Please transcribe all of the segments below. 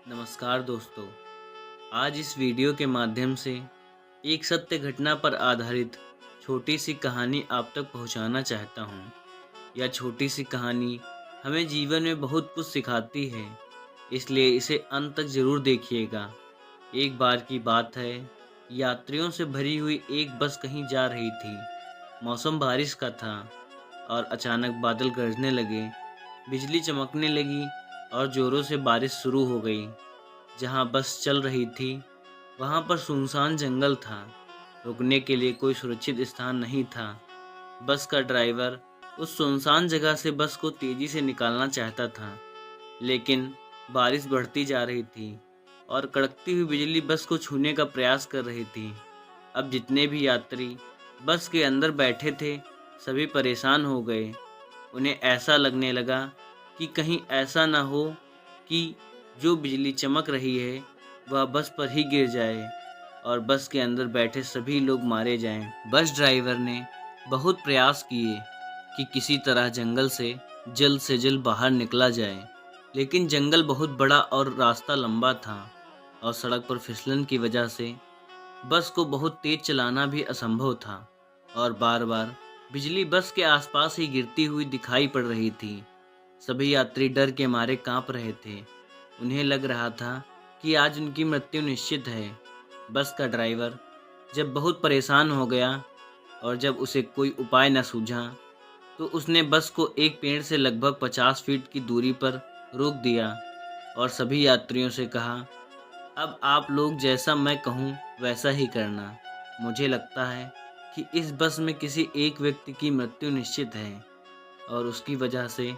नमस्कार दोस्तों। आज इस वीडियो के माध्यम से एक सत्य घटना पर आधारित छोटी सी कहानी आप तक पहुंचाना चाहता हूं। यह छोटी सी कहानी हमें जीवन में बहुत कुछ सिखाती है, इसलिए इसे अंत तक ज़रूर देखिएगा। एक बार की बात है, यात्रियों से भरी हुई एक बस कहीं जा रही थी। मौसम बारिश का था और अचानक बादल गरजने लगे, बिजली चमकने लगी और ज़ोरों से बारिश शुरू हो गई। जहाँ बस चल रही थी, वहाँ पर सुनसान जंगल था। रुकने के लिए कोई सुरक्षित स्थान नहीं था। बस का ड्राइवर उस सुनसान जगह से बस को तेज़ी से निकालना चाहता था, लेकिन बारिश बढ़ती जा रही थी और कड़कती हुई बिजली बस को छूने का प्रयास कर रही थी। अब जितने भी यात्री बस के अंदर बैठे थे, सभी परेशान हो गए। उन्हें ऐसा लगने लगा कि कहीं ऐसा न हो कि जो बिजली चमक रही है वह बस पर ही गिर जाए और बस के अंदर बैठे सभी लोग मारे जाएं। बस ड्राइवर ने बहुत प्रयास किए कि किसी तरह जंगल से जल्द बाहर निकला जाए, लेकिन जंगल बहुत बड़ा और रास्ता लंबा था और सड़क पर फिसलन की वजह से बस को बहुत तेज चलाना भी असंभव था और बार-बार बिजली बस के आसपास ही गिरती हुई दिखाई पड़ रही थी। सभी यात्री डर के मारे कांप रहे थे। उन्हें लग रहा था कि आज उनकी मृत्यु निश्चित है। बस का ड्राइवर जब बहुत परेशान हो गया और जब उसे कोई उपाय न सूझा, तो उसने बस को एक पेड़ से लगभग 50 फीट की दूरी पर रोक दिया और सभी यात्रियों से कहा, अब आप लोग जैसा मैं कहूँ वैसा ही करना। मुझे लगता है कि इस बस में किसी एक व्यक्ति की मृत्यु निश्चित है और उसकी वजह से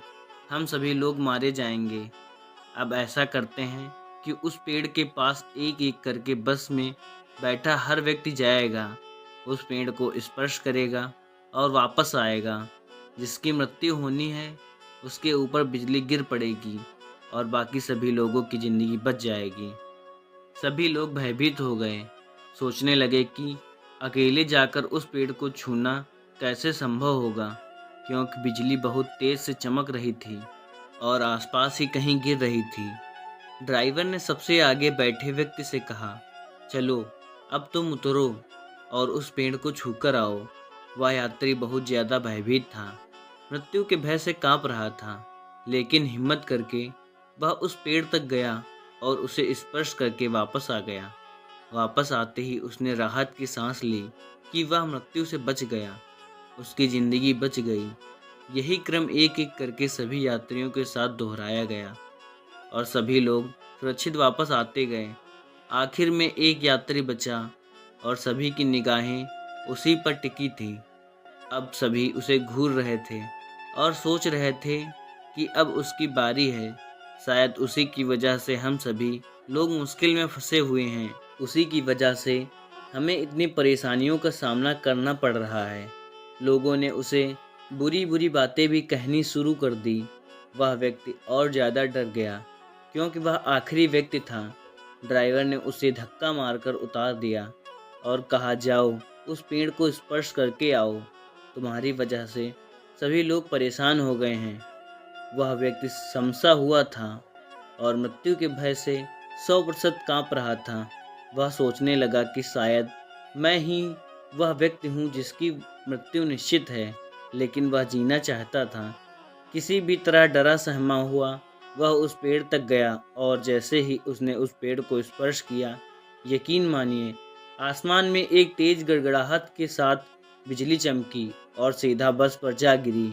हम सभी लोग मारे जाएंगे। अब ऐसा करते हैं कि उस पेड़ के पास एक-एक करके बस में बैठा हर व्यक्ति जाएगा, उस पेड़ को स्पर्श करेगा और वापस आएगा। जिसकी मृत्यु होनी है, उसके ऊपर बिजली गिर पड़ेगी और बाकी सभी लोगों की ज़िंदगी बच जाएगी। सभी लोग भयभीत हो गए, सोचने लगे कि अकेले जाकर उस पेड़ को छूना कैसे संभव होगा, क्योंकि बिजली बहुत तेज़ से चमक रही थी और आसपास ही कहीं गिर रही थी। ड्राइवर ने सबसे आगे बैठे व्यक्ति से कहा, चलो अब तुम उतरो और उस पेड़ को छूकर आओ। वह यात्री बहुत ज़्यादा भयभीत था, मृत्यु के भय से कांप रहा था, लेकिन हिम्मत करके वह उस पेड़ तक गया और उसे स्पर्श करके वापस आ गया। वापस आते ही उसने राहत की सांस ली कि वह मृत्यु से बच गया, उसकी ज़िंदगी बच गई। यही क्रम एक-एक करके सभी यात्रियों के साथ दोहराया गया और सभी लोग सुरक्षित वापस आते गए। आखिर में एक यात्री बचा और सभी की निगाहें उसी पर टिकी थी। अब सभी उसे घूर रहे थे और सोच रहे थे कि अब उसकी बारी है। शायद उसी की वजह से हम सभी लोग मुश्किल में फंसे हुए हैं। उसी की वजह से हमें इतनी परेशानियों का सामना करना पड़ रहा है। लोगों ने उसे बुरी-बुरी बातें भी कहनी शुरू कर दी। वह व्यक्ति और ज़्यादा डर गया, क्योंकि वह आखिरी व्यक्ति था। ड्राइवर ने उसे धक्का मारकर उतार दिया और कहा, जाओ उस पेड़ को स्पर्श करके आओ। तुम्हारी वजह से सभी लोग परेशान हो गए हैं। वह व्यक्ति समसा हुआ था और मृत्यु के भय से 100% काँप रहा था। वह सोचने लगा कि शायद मैं ही वह व्यक्ति हूँ जिसकी मृत्यु निश्चित है, लेकिन वह जीना चाहता था। किसी भी तरह डरा सहमा हुआ वह उस पेड़ तक गया और जैसे ही उसने उस पेड़ को स्पर्श किया, यकीन मानिए, आसमान में एक तेज गड़गड़ाहट के साथ बिजली चमकी और सीधा बस पर जा गिरी।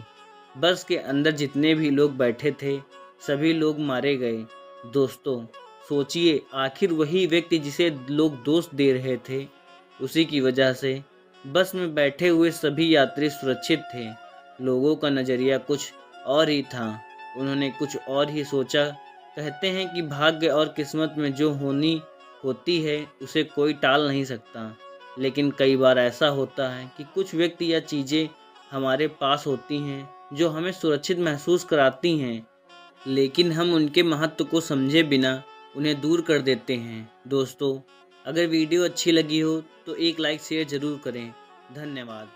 बस के अंदर जितने भी लोग बैठे थे, सभी लोग मारे गए। दोस्तों, सोचिए, आखिर वही व्यक्ति जिसे लोग दोष दे रहे थे, उसी की वजह से बस में बैठे हुए सभी यात्री सुरक्षित थे। लोगों का नज़रिया कुछ और ही था, उन्होंने कुछ और ही सोचा। कहते हैं कि भाग्य और किस्मत में जो होनी होती है उसे कोई टाल नहीं सकता, लेकिन कई बार ऐसा होता है कि कुछ व्यक्ति या चीज़ें हमारे पास होती हैं जो हमें सुरक्षित महसूस कराती हैं, लेकिन हम उनके महत्व को समझे बिना उन्हें दूर कर देते हैं। दोस्तों, अगर वीडियो अच्छी लगी हो तो एक लाइक शेयर ज़रूर करें। धन्यवाद।